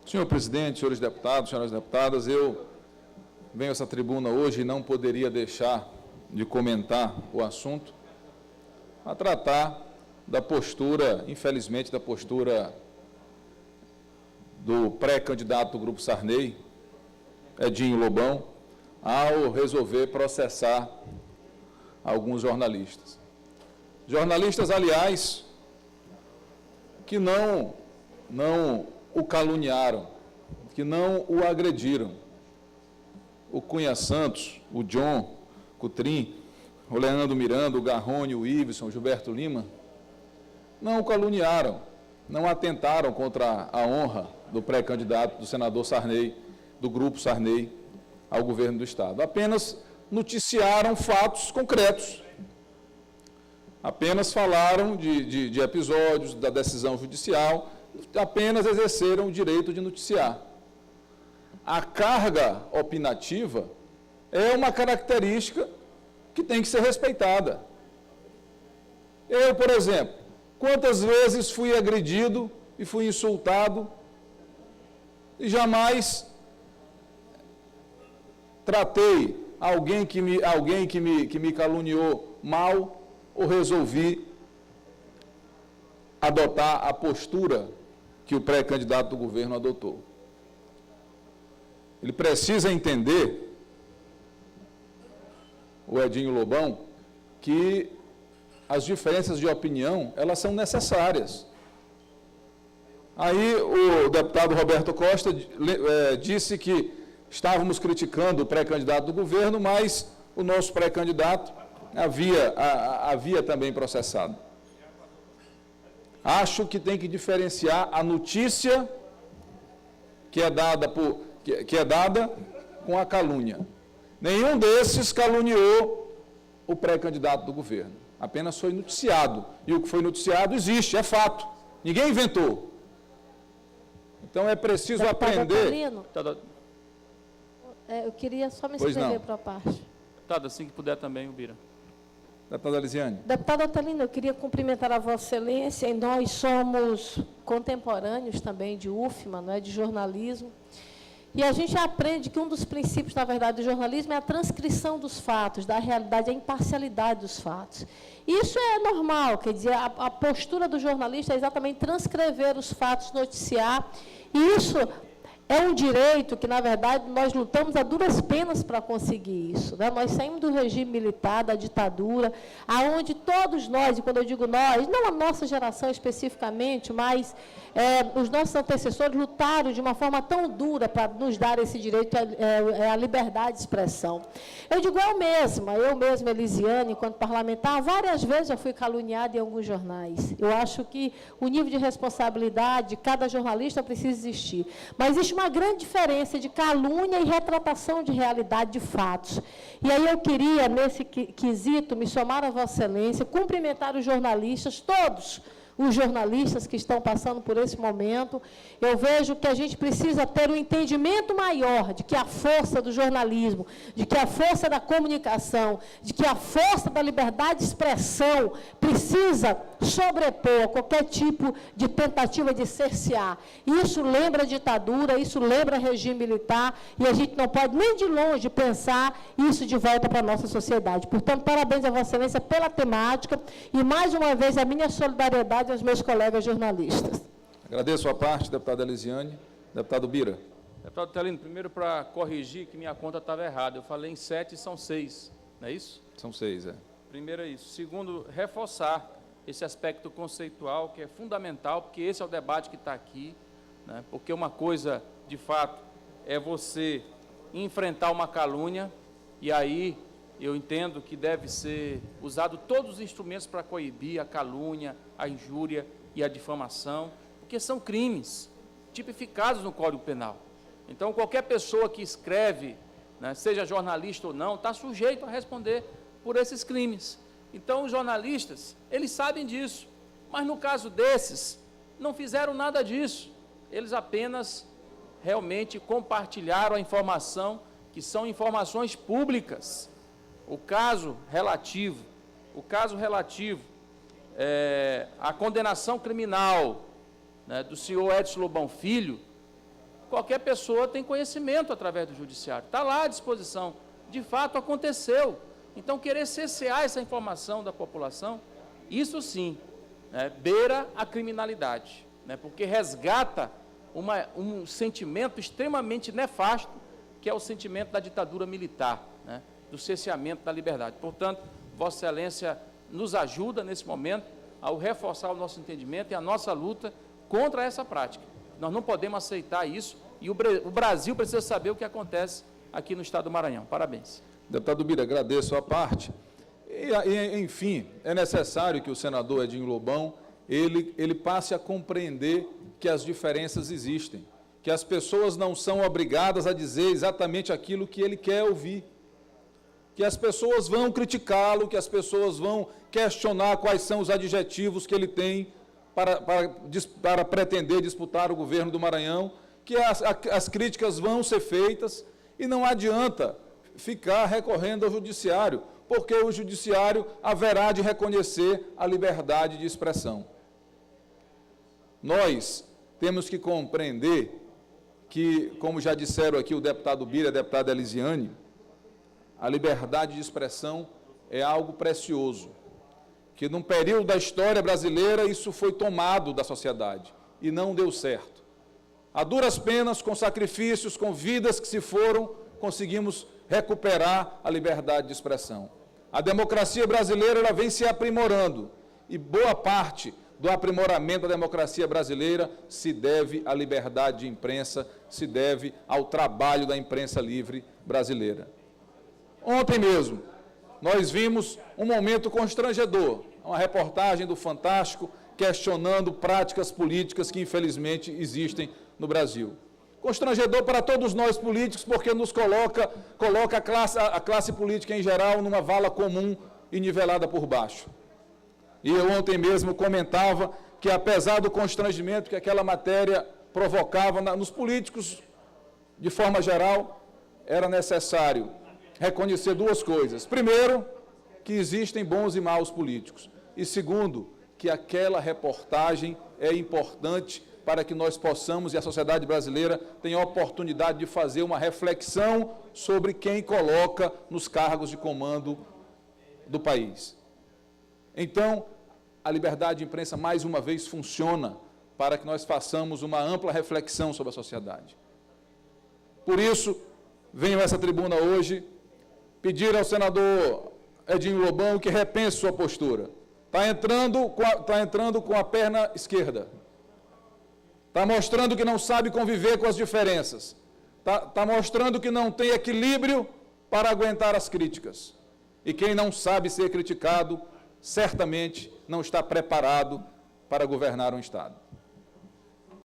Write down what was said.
Senhor presidente, senhores deputados, senhoras deputadas, eu venho a essa tribuna hoje e não poderia deixar de comentar o assunto, a tratar da postura, infelizmente, da postura do pré-candidato do Grupo Sarney, Edinho Lobão, ao resolver processar alguns jornalistas. Jornalistas, aliás, que não o caluniaram, que não o agrediram. O Cunha Santos, o John Cutrim, o Leandro Miranda, o Garrone, o Iveson, o Gilberto Lima, não o caluniaram, não atentaram contra a honra do pré-candidato do senador Sarney, do Grupo Sarney, ao governo do Estado. Apenas noticiaram fatos concretos. Apenas falaram de episódios da decisão judicial, apenas exerceram o direito de noticiar. A carga opinativa é uma característica que tem que ser respeitada. Eu, por exemplo, quantas vezes fui agredido e fui insultado e jamais tratei alguém que me caluniou mal ou resolvi adotar a postura que o pré-candidato do governo adotou. Ele precisa entender, o Edinho Lobão, que as diferenças de opinião, elas são necessárias. Aí o deputado Roberto Costa disse que estávamos criticando o pré-candidato do governo, mas o nosso pré-candidato havia também processado. Acho que tem que diferenciar a notícia que é dada com a calúnia. Nenhum desses caluniou o pré-candidato do governo. Apenas foi noticiado. E o que foi noticiado existe, é fato. Ninguém inventou. Então é preciso aprender. Eu queria só me inscrever para a parte. Deputado, assim que puder também, Ubira. Deputada Lisiane. Deputado Otelino, eu queria cumprimentar a Vossa Excelência, e nós somos contemporâneos também de UFMA, não é, de jornalismo, e a gente aprende que um dos princípios, na verdade, do jornalismo é a transcrição dos fatos, da realidade, a imparcialidade dos fatos. Isso é normal, quer dizer, a postura do jornalista é exatamente transcrever os fatos, noticiar, e isso é um direito que, na verdade, nós lutamos a duras penas para conseguir isso, né? Nós saímos do regime militar, da ditadura, aonde todos nós, e quando eu digo nós, não a nossa geração especificamente, mas os nossos antecessores lutaram de uma forma tão dura para nos dar esse direito à liberdade de expressão. Eu digo eu mesma, Elisiane, enquanto parlamentar, várias vezes eu fui caluniada em alguns jornais. Eu acho que o nível de responsabilidade de cada jornalista precisa existir. Mas existe uma grande diferença de calúnia e retratação de realidade, de fatos. E aí eu queria, nesse quesito, me somar a Vossa Excelência, cumprimentar os jornalistas, todos os jornalistas que estão passando por esse momento. Eu vejo que a gente precisa ter um entendimento maior de que a força do jornalismo, de que a força da comunicação, de que a força da liberdade de expressão precisa sobrepor qualquer tipo de tentativa de cercear. Isso lembra a ditadura, isso lembra regime militar, e a gente não pode nem de longe pensar isso de volta para a nossa sociedade. Portanto, parabéns a Vossa Excelência pela temática e, mais uma vez, a minha solidariedade aos meus colegas jornalistas. Agradeço a parte, deputada Elisiane. Deputado Bira. Deputado Otelino, primeiro para corrigir que minha conta estava errada. Eu falei em 7 e são 6, não é isso? São 6, é. Primeiro é isso. Segundo, reforçar esse aspecto conceitual, que é fundamental, porque esse é o debate que está aqui, né? Porque uma coisa, de fato, é você enfrentar uma calúnia, e aí eu entendo que deve ser usado todos os instrumentos para coibir a calúnia, a injúria e a difamação, porque são crimes tipificados no Código Penal. Então, qualquer pessoa que escreve, né, seja jornalista ou não, está sujeito a responder por esses crimes. Então, os jornalistas, eles sabem disso, mas no caso desses, não fizeram nada disso. Eles apenas realmente compartilharam a informação, que são informações públicas. O caso relativo à condenação criminal, né, do senhor Edson Lobão Filho, qualquer pessoa tem conhecimento através do judiciário. Está lá à disposição. De fato, aconteceu. Então, querer cercear essa informação da população, isso sim, beira a criminalidade, porque resgata um sentimento extremamente nefasto, que é o sentimento da ditadura militar, do cerceamento da liberdade. Portanto, Vossa Excelência nos ajuda nesse momento ao reforçar o nosso entendimento e a nossa luta contra essa prática. Nós não podemos aceitar isso e o Brasil precisa saber o que acontece aqui no estado do Maranhão. Parabéns. Deputado Bira, agradeço a parte. Enfim, é necessário que o senador Edinho Lobão ele passe a compreender que as diferenças existem, que as pessoas não são obrigadas a dizer exatamente aquilo que ele quer ouvir, que as pessoas vão criticá-lo, que as pessoas vão questionar quais são os adjetivos que ele tem para pretender disputar o governo do Maranhão, que as críticas vão ser feitas e não adianta ficar recorrendo ao judiciário, porque o judiciário haverá de reconhecer a liberdade de expressão. Nós temos que compreender que, como já disseram aqui o deputado Bira e a deputada Elisiane, a liberdade de expressão é algo precioso, que num período da história brasileira isso foi tomado da sociedade e não deu certo. A duras penas, com sacrifícios, com vidas que se foram, conseguimos recuperar a liberdade de expressão. A democracia brasileira ela vem se aprimorando e boa parte do aprimoramento da democracia brasileira se deve à liberdade de imprensa, se deve ao trabalho da imprensa livre brasileira. Ontem mesmo, nós vimos um momento constrangedor, uma reportagem do Fantástico questionando práticas políticas que, infelizmente, existem no Brasil. Constrangedor para todos nós políticos, porque nos coloca a classe política em geral numa vala comum e nivelada por baixo. E eu ontem mesmo comentava que, apesar do constrangimento que aquela matéria provocava nos políticos, de forma geral, era necessário reconhecer duas coisas. Primeiro, que existem bons e maus políticos. E segundo, que aquela reportagem é importante para que nós possamos, e a sociedade brasileira tenha a oportunidade de fazer uma reflexão sobre quem coloca nos cargos de comando do país. Então, a liberdade de imprensa, mais uma vez, funciona para que nós façamos uma ampla reflexão sobre a sociedade. Por isso, venho a essa tribuna hoje pedir ao senador Edinho Lobão que repense sua postura. Está entrando com a perna esquerda. Está mostrando que não sabe conviver com as diferenças. Está mostrando que não tem equilíbrio para aguentar as críticas. E quem não sabe ser criticado, certamente não está preparado para governar um Estado.